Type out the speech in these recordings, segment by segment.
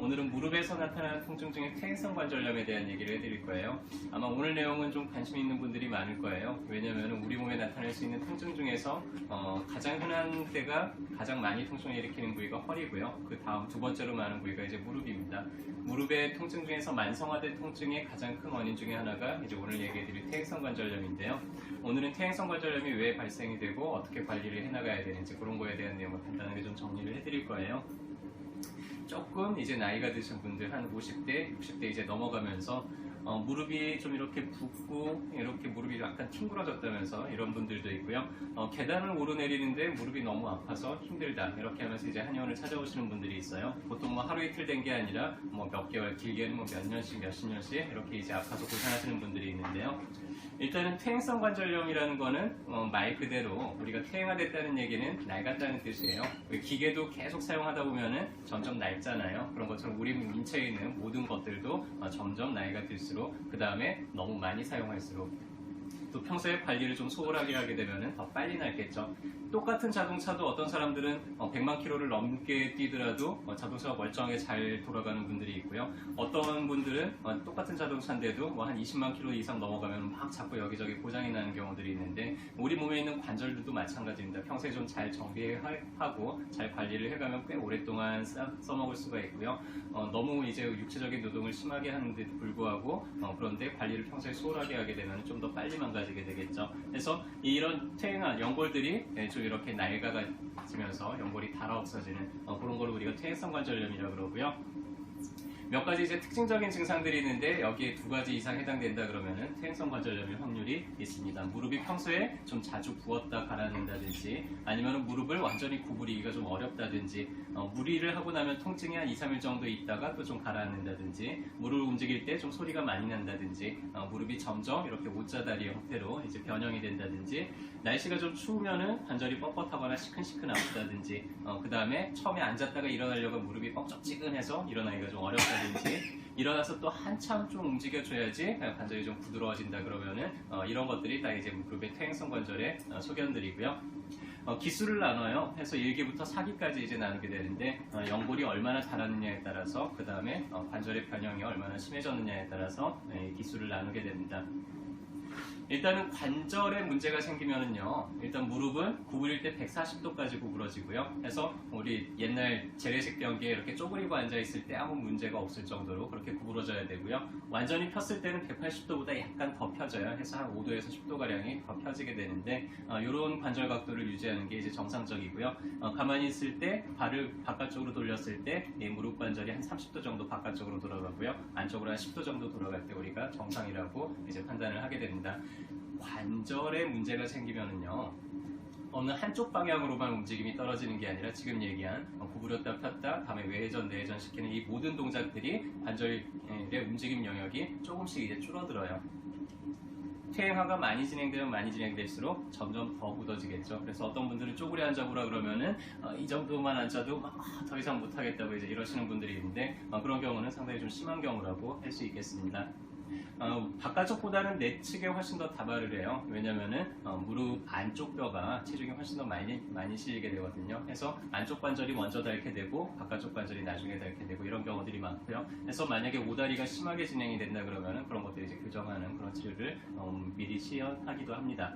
오늘은 무릎에서 나타나는 통증 중에 퇴행성 관절염에 대한 얘기를 해드릴 거예요. 아마 오늘 내용은 좀 관심 있는 분들이 많을 거예요. 왜냐면 우리 몸에 나타날 수 있는 통증 중에서 가장 흔한 때가 가장 많이 통증을 일으키는 부위가 허리고요. 그 다음 두 번째로 많은 부위가 이제 무릎입니다. 무릎의 통증 중에서 만성화된 통증의 가장 큰 원인 중에 하나가 이제 오늘 얘기해드릴 퇴행성 관절염인데요. 오늘은 퇴행성 관절염이 왜 발생이 되고 어떻게 관리를 해나가야 되는지 그런 거에 대한 내용을 간단하게 좀 정리를 해드릴 거예요. 조금 이제 나이가 드신 분들 한 50대, 60대 이제 넘어가면서 무릎이 좀 이렇게 붓고 이렇게 무릎이 약간 튕그러졌다면서 이런 분들도 있고요. 계단을 오르내리는데 무릎이 너무 아파서 힘들다 이렇게 하면서 이제 한의원을 찾아오시는 분들이 있어요. 보통 뭐 하루 이틀 된 게 아니라 뭐 몇 개월, 길게는 뭐 몇 년씩, 몇십 년씩 이렇게 이제 아파서 고생하시는 분들이 있는데요. 일단은 퇴행성 관절염이라는 거는 말 그대로 우리가 퇴행화됐다는 얘기는 낡았다는 뜻이에요. 기계도 계속 사용하다 보면은 점점 낡잖아요. 그런 것처럼 우리 인체에 있는 모든 것들도 점점 나이가 들수록 그 다음에 너무 많이 사용할수록 또 평소에 관리를 좀 소홀하게 하게 되면 더 빨리 낡겠죠. 똑같은 자동차도 어떤 사람들은 100만 킬로를 넘게 뛰더라도 자동차가 멀쩡하게 잘 돌아가는 분들이 있고요. 어떤 분들은 똑같은 자동차인데도 한 20만 킬로 이상 넘어가면 막 자꾸 여기저기 고장이 나는 경우들이 있는데 우리 몸에 있는 관절들도 마찬가지입니다. 평소에 좀 잘 정비하고 잘 관리를 해가면 꽤 오랫동안 써먹을 수가 있고요. 너무 이제 육체적인 노동을 심하게 하는데도 불구하고 그런데 관리를 평소에 소홀하게 하게 되면 좀 더 빨리 망가지게 되겠죠. 그래서 이런 퇴행한 연골들이 좀 이렇게 낡아지면서 연골이 닳아 없어지는 그런 걸 우리가 퇴행성 관절염이라고 그러고요. 몇 가지 이제 특징적인 증상들이 있는데 여기에 두 가지 이상 해당된다 그러면은 퇴행성 관절염일 확률이 있습니다. 무릎이 평소에 좀 자주 부었다 가라앉는다든지 아니면 무릎을 완전히 구부리기가 좀 어렵다든지 무리를 하고 나면 통증이 한 2, 3일 정도 있다가 또 좀 가라앉는다든지 무릎을 움직일 때 좀 소리가 많이 난다든지 무릎이 점점 이렇게 옷자다리 형태로 이제 변형이 된다든지 날씨가 좀 추우면은 관절이 뻣뻣하거나 시큰시큰 아프다든지 그 다음에 처음에 앉았다가 일어나려고 무릎이 뻑적지근해서 일어나기가 좀 어렵다든지 일어나서 또 한참 좀 움직여줘야지 관절이 좀 부드러워진다 그러면은 이런 것들이 다 이제 무릎의 퇴행성 관절의 소견들이고요. 기수를 나눠요. 해서 1기부터 4기까지 이제 나누게 되는데 연골이 얼마나 자라느냐에 따라서 그 다음에 관절의 변형이 얼마나 심해졌느냐에 따라서 기수를 나누게 됩니다. 일단은 관절에 문제가 생기면은요, 일단 무릎은 구부릴 때 140도까지 구부러지고요. 그래서 우리 옛날 재래식 변기에 이렇게 쪼그리고 앉아있을 때 아무 문제가 없을 정도로 그렇게 구부러져야 되고요. 완전히 폈을 때는 180도보다 약간 더 펴져요. 해서 한 5도에서 10도가량이 더 펴지게 되는데, 이런 관절 각도를 유지하는 게 이제 정상적이고요. 가만히 있을 때 발을 바깥쪽으로 돌렸을 때 이 무릎 관절이 한 30도 정도 바깥쪽으로 돌아가고요. 안쪽으로 한 10도 정도 돌아갈 때 우리가 정상이라고 이제 판단을 하게 됩니다. 관절에 문제가 생기면은요, 어느 한쪽 방향으로만 움직임이 떨어지는 게 아니라 지금 얘기한 구부렸다 폈다, 다음에 외회전, 내회전 시키는 이 모든 동작들이 관절의 움직임 영역이 조금씩 이제 줄어들어요. 퇴행화가 많이 진행되면 많이 진행될수록 점점 더 굳어지겠죠. 그래서 어떤 분들은 쪼그려 앉아보라 그러면은 이 정도만 앉아도 더 이상 못하겠다고 이제 이러시는 분들이 있는데 그런 경우는 상당히 좀 심한 경우라고 할 수 있겠습니다. 바깥쪽보다는 내측에 훨씬 더 다발을 해요. 왜냐면은 무릎 안쪽 뼈가 체중이 훨씬 더 많이 실리게 되거든요. 그래서 안쪽 관절이 먼저 닳게 되고 바깥쪽 관절이 나중에 닳게 되고 이런 경우들이 많고요. 그래서 만약에 오다리가 심하게 진행이 된다 그러면은 그런 것들을 이제 교정하는 그런 치료를 미리 시연하기도 합니다.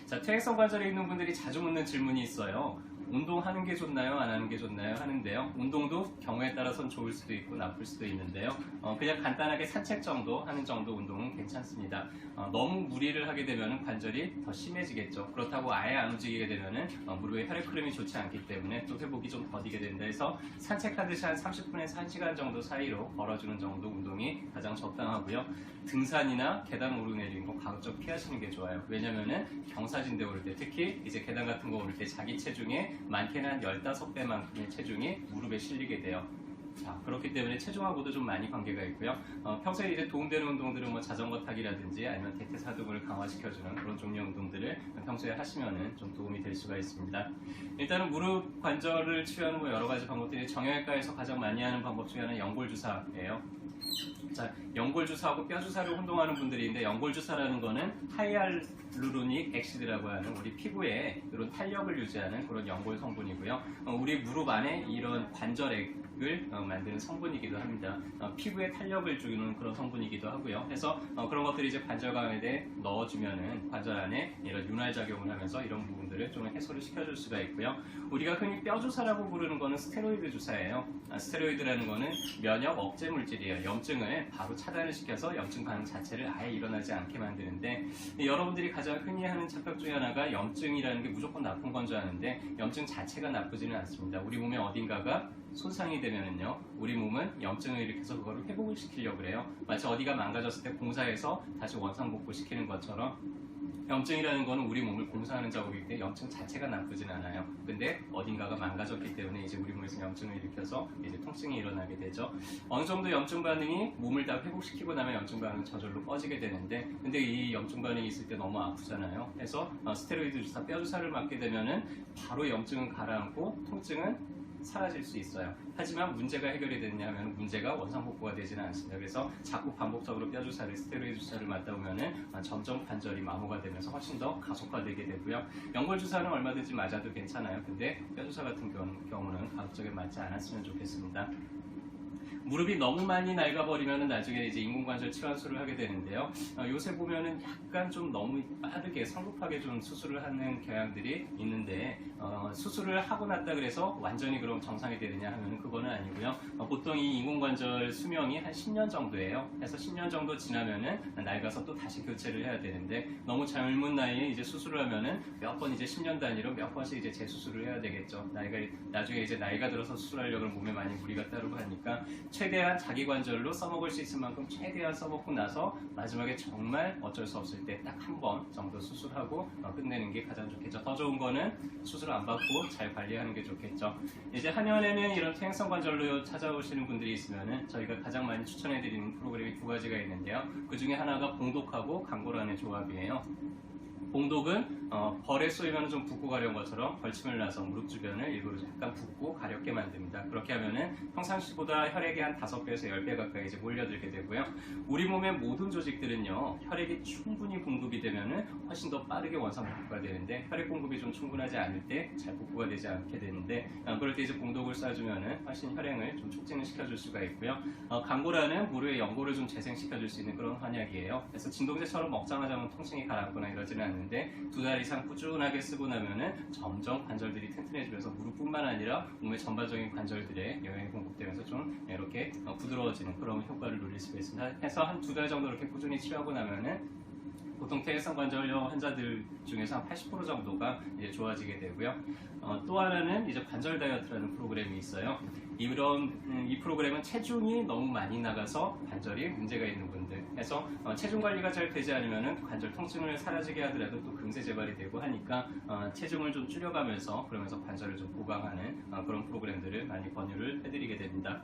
자, 퇴행성 관절에 있는 분들이 자주 묻는 질문이 있어요. 운동하는 게 좋나요? 안 하는 게 좋나요? 하는데요. 운동도 경우에 따라서는 좋을 수도 있고 나쁠 수도 있는데요. 그냥 간단하게 산책 정도 하는 정도 운동은 괜찮습니다. 너무 무리를 하게 되면 관절이 더 심해지겠죠. 그렇다고 아예 안 움직이게 되면 무릎의 혈액 흐름이 좋지 않기 때문에 또 회복이 좀 더디게 된다 해서 산책하듯이 한 30분에서 1시간 정도 사이로 걸어주는 정도 운동이 가장 적당하고요. 등산이나 계단 오르내리는 거 가급적 피하시는 게 좋아요. 왜냐면은 경사진대 오를 때 특히 이제 계단 같은 거 오를 때 자기 체중에 많게는 한 15배만큼의 체중이 무릎에 실리게 돼요. 자, 그렇기 때문에 체중하고도 좀 많이 관계가 있고요. 평소에 이제 도움되는 운동들은 뭐 자전거 타기라든지 아니면 대퇴사두근을 강화시켜주는 그런 종류의 운동들을 평소에 하시면은 좀 도움이 될 수가 있습니다. 일단은 무릎 관절을 치료하는 뭐 여러 가지 방법들이 정형외과에서 가장 많이 하는 방법 중에 하나는 연골주사예요. 자, 연골주사하고 뼈주사를 혼동하는 분들이 있는데 연골주사라는 거는 하이알루로닉 엑시드라고 하는 우리 피부에 이런 탄력을 유지하는 그런 연골 성분이고요. 우리 무릎 안에 이런 관절에 만드는 성분이기도 합니다. 피부에 탄력을 주는 그런 성분이기도 하고요. 해서 그런 것들이 이제 관절감에 넣어주면은 관절 안에 이런 윤활 작용을 하면서 이런 부분들을 좀 해소를 시켜줄 수가 있고요. 우리가 흔히 뼈 주사라고 부르는 거는 스테로이드 주사예요. 스테로이드라는 거는 면역 억제 물질이에요. 염증을 바로 차단을 시켜서 염증 반응 자체를 아예 일어나지 않게 만드는데, 여러분들이 가장 흔히 하는 착각 중에 하나가 염증이라는 게 무조건 나쁜 건 줄 아는데 염증 자체가 나쁘지는 않습니다. 우리 몸에 어딘가가 손상이 되면은요, 우리 몸은 염증을 일으켜서 그거를 회복을 시키려고 그래요. 마치 어디가 망가졌을 때 공사해서 다시 원상복구 시키는 것처럼 염증이라는 거는 우리 몸을 공사하는 작업이기 때문에 염증 자체가 나쁘진 않아요. 근데 어딘가가 망가졌기 때문에 이제 우리 몸에서 염증을 일으켜서 이제 통증이 일어나게 되죠. 어느 정도 염증 반응이 몸을 다 회복시키고 나면 염증 반응은 저절로 꺼지게 되는데, 근데 이 염증 반응이 있을 때 너무 아프잖아요. 그래서 스테로이드 주사, 뼈 주사를 맞게 되면은 바로 염증은 가라앉고 통증은 사라질 수 있어요. 하지만 문제가 해결이 됐냐면 문제가 원상복구가 되지는 않습니다. 그래서 자꾸 반복적으로 뼈 주사를, 스테로이드 주사를 맞다 보면은 점점 관절이 마모가 되면서 훨씬 더 가속화되게 되고요. 연골 주사는 얼마든지 맞아도 괜찮아요. 근데 뼈 주사 같은 경우는 가급적에 맞지 않았으면 좋겠습니다. 무릎이 너무 많이 낡아버리면 나중에 이제 인공관절 치환술을 하게 되는데요. 요새 보면은 약간 좀 너무 빠르게 성급하게 좀 수술을 하는 경향들이 있는데, 수술을 하고 났다 그래서 완전히 그럼 정상이 되느냐 하면 그거는 아니고요. 보통 이 인공관절 수명이 한 10년 정도예요. 그래서 10년 정도 지나면은 낡아서 또 다시 교체를 해야 되는데, 너무 젊은 나이에 이제 수술을 하면은 몇 번 이제 10년 단위로 몇 번씩 이제 재수술을 해야 되겠죠. 나중에 이제 나이가 들어서 수술하려고 몸에 많이 무리가 따르고 하니까 최대한 자기 관절로 써먹을 수 있을 만큼 최대한 써먹고 나서 마지막에 정말 어쩔 수 없을 때 딱 한 번 정도 수술하고 끝내는 게 가장 좋겠죠. 더 좋은 거는 수술 안 받고 잘 관리하는 게 좋겠죠. 이제 한의원에는 이런 퇴행성 관절로 찾아오시는 분들이 있으면은 저희가 가장 많이 추천해드리는 프로그램이 두 가지가 있는데요. 그 중에 하나가 봉독하고 강고란의 조합이에요. 봉독은 벌에 쏘이면 좀 붓고 가려운 것처럼 벌침을 놔서 무릎 주변을 일부러 약간 붓고 가렵게 만듭니다. 그렇게 하면은 평상시보다 혈액이 한 5배에서 10배 가까이 이제 몰려들게 되고요. 우리 몸의 모든 조직들은요, 혈액이 충분히 공급이 되면은 훨씬 더 빠르게 원상 복구가 되는데, 혈액 공급이 좀 충분하지 않을 때 잘 복구가 되지 않게 되는데, 그럴 때 이제 봉독을 쏴주면은 훨씬 혈행을 좀 촉진을 시켜줄 수가 있고요. 강고라는 무릎의 연골을 좀 재생시켜줄 수 있는 그런 한약이에요. 그래서 진동제처럼 먹자마자 통증이 가라앉거나 이러지는 않는데, 2달 이상 꾸준하게 쓰고 나면은 점점 관절들이 튼튼해지면서 무릎뿐만 아니라 몸의 전반적인 관절들에 영양이 공급되면서 좀 이렇게 부드러워지는 그런 효과를 누릴 수가 있습니다. 해서 한 2달 정도 이렇게 꾸준히 치료하고 나면은 보통 퇴행성 관절염 환자들 중에서 한 80% 정도가 이제 좋아지게 되고요. 또 하나는 이제 관절 다이어트라는 프로그램이 있어요. 이 프로그램은 체중이 너무 많이 나가서 관절이 문제가 있는 분들 해서 체중 관리가 잘 되지 않으면 관절 통증을 사라지게 하더라도 또 금세 재발이 되고 하니까 체중을 좀 줄여가면서 그러면서 관절을 좀 보강하는 그런 프로그램들을 많이 권유를 해드리게 됩니다.